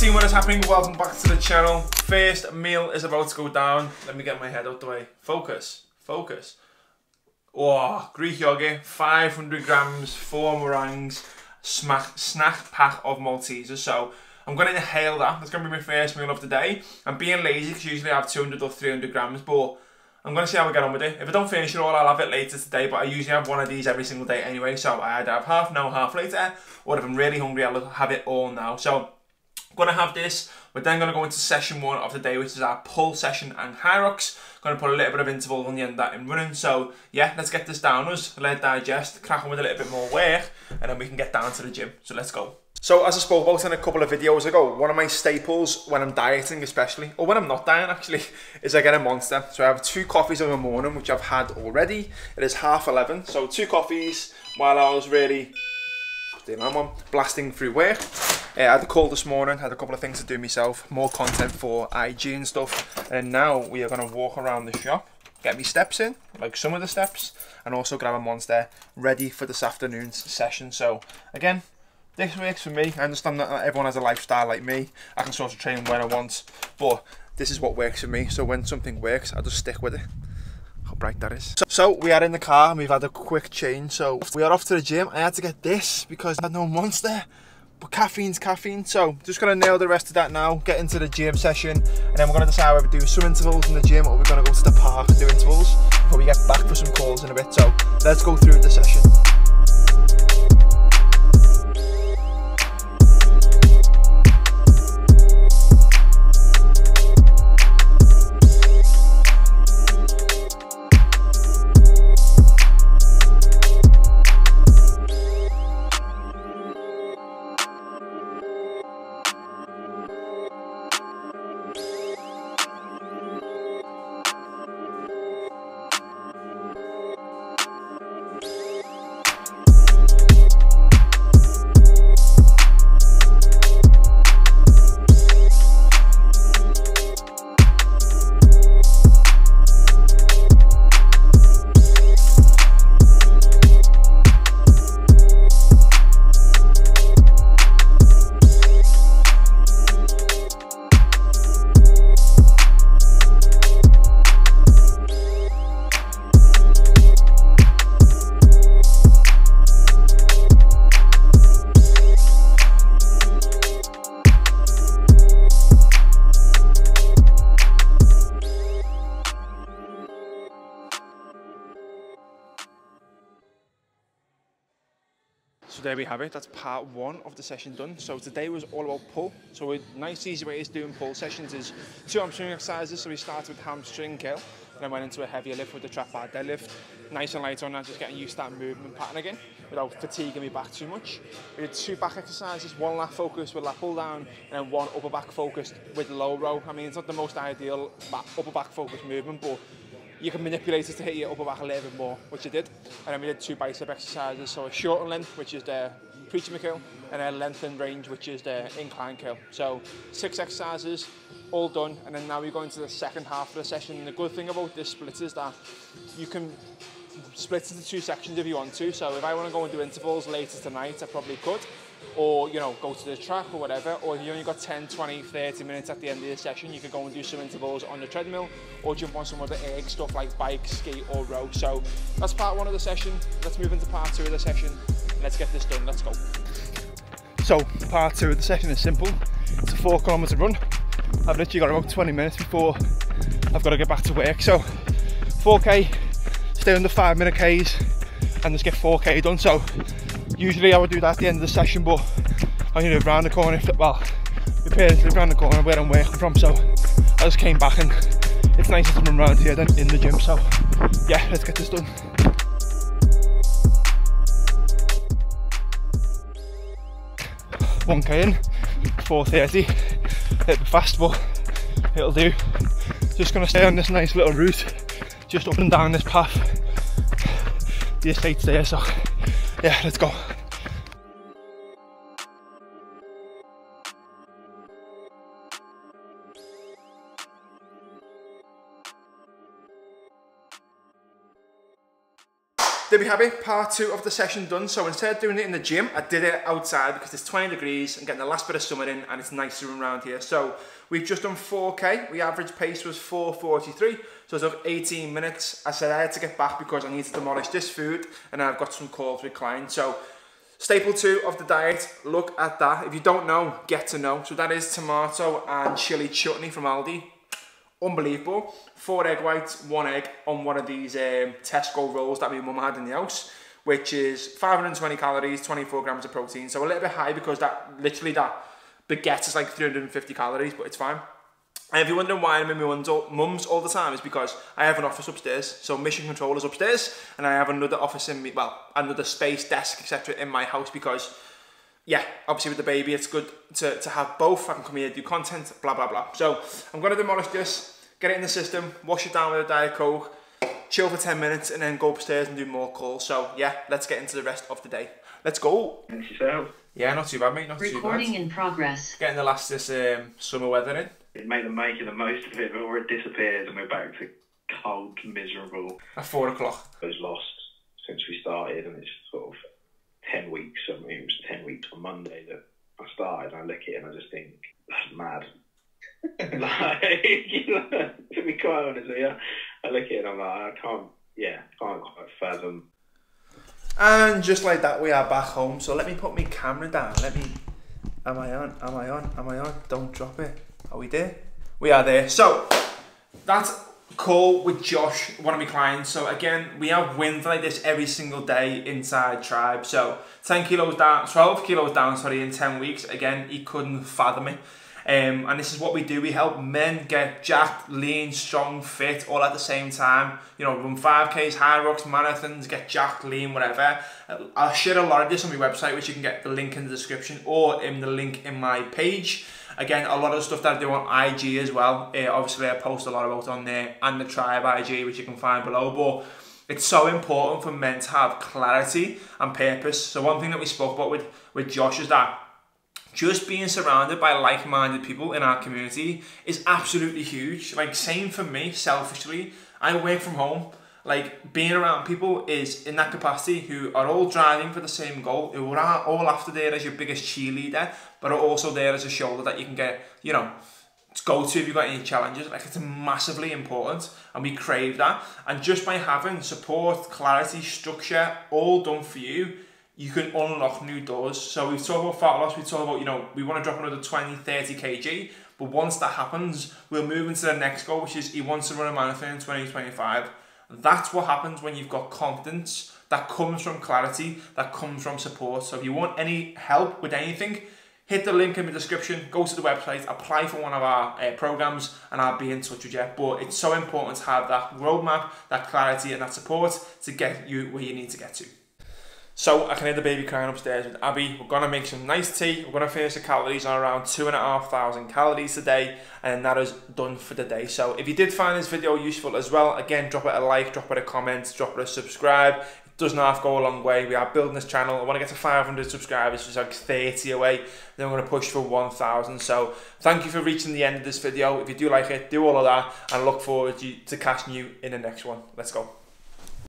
team, what is happening? Welcome back to the channel. First meal is about to go down. Let me get my head out the way. Focus, focus. Oh, Greek yogurt, 500 grams, 4 meringues, snack pack of Maltesers. So I'm going to inhale that. That's going to be my first meal of the day. I'm being lazy because usually I have 200 or 300 grams, but I'm going to see how I get on with it. If I don't finish it all, I'll have it later today, but I usually have one of these every single day anyway, so I either have half now, half later, or if I'm really hungry, I'll have it all now. So I'm going to have this. We're then going to go into session 1 of the day, which is our pull session and Hyrox. Going to put a little bit of interval on the end of that in running. So yeah, let's get this down us, let it digest, crack on with a little bit more work, and then we can get down to the gym. So let's go. So as I spoke about in a couple of videos ago, one of my staples when I'm dieting especially, or when I'm not dieting actually, is I get a Monster. So I have 2 coffees in the morning, which I've had already. It is 11:30, so 2 coffees while I was really blasting through work. I had a call this morning, had a couple of things to do myself, more content for IG and stuff, and now we are going to walk around the shop, get me steps in, like some of the steps, and also grab a Monster ready for this afternoon's session. So again, this works for me. I understand that not everyone has a lifestyle like me. I can sort of train when I want, but this is what works for me. So when something works, I just stick with it. How bright that is. So we are in the car and we've had a quick change. So we are off to the gym. I had to get this because I had no Monster, but caffeine's caffeine. So just gonna nail the rest of that now, get into the gym session, and then we're gonna decide whether to do some intervals in the gym or we're gonna go to the park and do intervals before we get back for some calls in a bit. So let's go through the session. So there we have it, that's part 1 of the session done. So today was all about pull. So a nice easy way is doing pull sessions is 2 hamstring exercises. So we started with hamstring curl, and then went into a heavier lift with the trap bar deadlift. Nice and light on that, just getting used to that movement pattern again without fatiguing me back too much. We did 2 back exercises, 1 lat focus with lat pull down, and then 1 upper back focused with low row. I mean, it's not the most ideal upper back focused movement, but you can manipulate it to hit your upper back a little bit more, which I did. And then we did 2 bicep exercises, so a short and length, which is the preacher curl, and a length and range, which is the incline curl. So 6 exercises, all done, and then now we go into the second half of the session. And the good thing about this split is that you can split into 2 sections if you want to. So if I want to go and do intervals later tonight, I probably could, or you know, go to the track or whatever, or if you only got 10, 20, 30 minutes at the end of the session, you could go and do some intervals on the treadmill or jump on some other erg stuff like bike, skate or row. So that's part 1 of the session. Let's move into part 2 of the session. Let's get this done, let's go. So part 2 of the session is simple. It's a 4-kilometer run. I've literally got about 20 minutes before I've got to get back to work. So 4k, stay under 5-minute Ks and just get 4k done. So usually I would do that at the end of the session, but I live around the corner. Well, my parents live around the corner where I'm working from, so I just came back and it's nicer to run around here than in the gym. So yeah, let's get this done. $1k in, 4:30, a bit fast, but it'll do. Just gonna stay on this nice little route, just up and down this path. The estate's there, so yeah, let's go. Did we have it, part 2 of the session done. So instead of doing it in the gym, I did it outside because it's 20 degrees and getting the last bit of summer in, and it's nicer around here. So we've just done 4K. The average pace was 4:43, so it took 18 minutes. I said I had to get back because I need to demolish this food, and I've got some calls with clients. So staple 2 of the diet, look at that. If you don't know, get to know. So that is tomato and chili chutney from Aldi. Unbelievable. 4 egg whites, 1 egg on one of these Tesco rolls that my mum had in the house, which is 520 calories, 24 grams of protein. So a little bit high because that baguette is like 350 calories, but it's fine. And if you're wondering why I'm in my mum's all the time, it's because I have an office upstairs. So mission control is upstairs, and I have another office in me, well, another space, desk, etc. in my house because, yeah, obviously with the baby, it's good to have both. I can come here, do content, blah, blah, blah. So I'm going to demolish this, get it in the system, wash it down with a Diet Coke, chill for 10 minutes, and then go upstairs and do more calls. So yeah, let's get into the rest of the day. Let's go. Thanks yourself. Yeah, not too bad, mate, not too bad. Recording in progress. Getting the last this summer weather in. It made them making the most of it before it disappears and we're back to cold, miserable. At 4 o'clock. I was lost since we started, and it's sort of 10 weeks. I mean, it was 10 weeks on Monday that I started, and I look at it and I just think, that's mad. Like, you know, to be quite honest with you, I look at it and I'm like, I can't quite fathom. And just like that, we are back home. So let me put my camera down. Am I on? Don't drop it. Are we there? We are there. So that's call with Josh, one of my clients. So again, we have wins like this every single day inside Tribe. So 12 kilos down, sorry, in 10 weeks. Again, he couldn't fathom it. And this is what we do. We help men get jacked, lean, strong, fit, all at the same time. You know, run 5Ks, Hyrox, marathons, get jacked, lean, whatever. I'll share a lot of this on my website, which you can get the link in the description or in the link in my page. Again, a lot of stuff that I do on IG as well. Obviously, I post a lot about on there, and the Tribe IG, which you can find below. But it's so important for men to have clarity and purpose. So one thing that we spoke about with Josh is that just being surrounded by like-minded people in our community is absolutely huge. Like, same for me, selfishly. I work from home. Like, being around people is in that capacity who are all driving for the same goal, who are all after there as your biggest cheerleader, but are also there as a shoulder that you can get, you know, to go to if you've got any challenges. Like, it's massively important, and we crave that. And just by having support, clarity, structure, all done for you, you can unlock new doors. So we've talked about fat loss, we talked about, you know, we want to drop another 20, 30 kg, but once that happens, we'll move into the next goal, which is he wants to run a marathon in 2025. That's what happens when you've got confidence that comes from clarity, that comes from support. So if you want any help with anything, hit the link in the description, go to the website, apply for one of our programs, and I'll be in touch with you. But it's so important to have that roadmap, that clarity, and that support to get you where you need to get to. So I can hear the baby crying upstairs with Abby. We're going to make some nice tea. We're going to finish the calories on around 2,500 calories today, and that is done for the day. So if you did find this video useful as well, again, drop it a like, drop it a comment, drop it a subscribe. It does not have to go a long way. We are building this channel. I want to get to 500 subscribers, which is like 30 away. Then we're going to push for 1,000. So thank you for reaching the end of this video. If you do like it, do all of that, and I look forward to catching you in the next one. Let's go.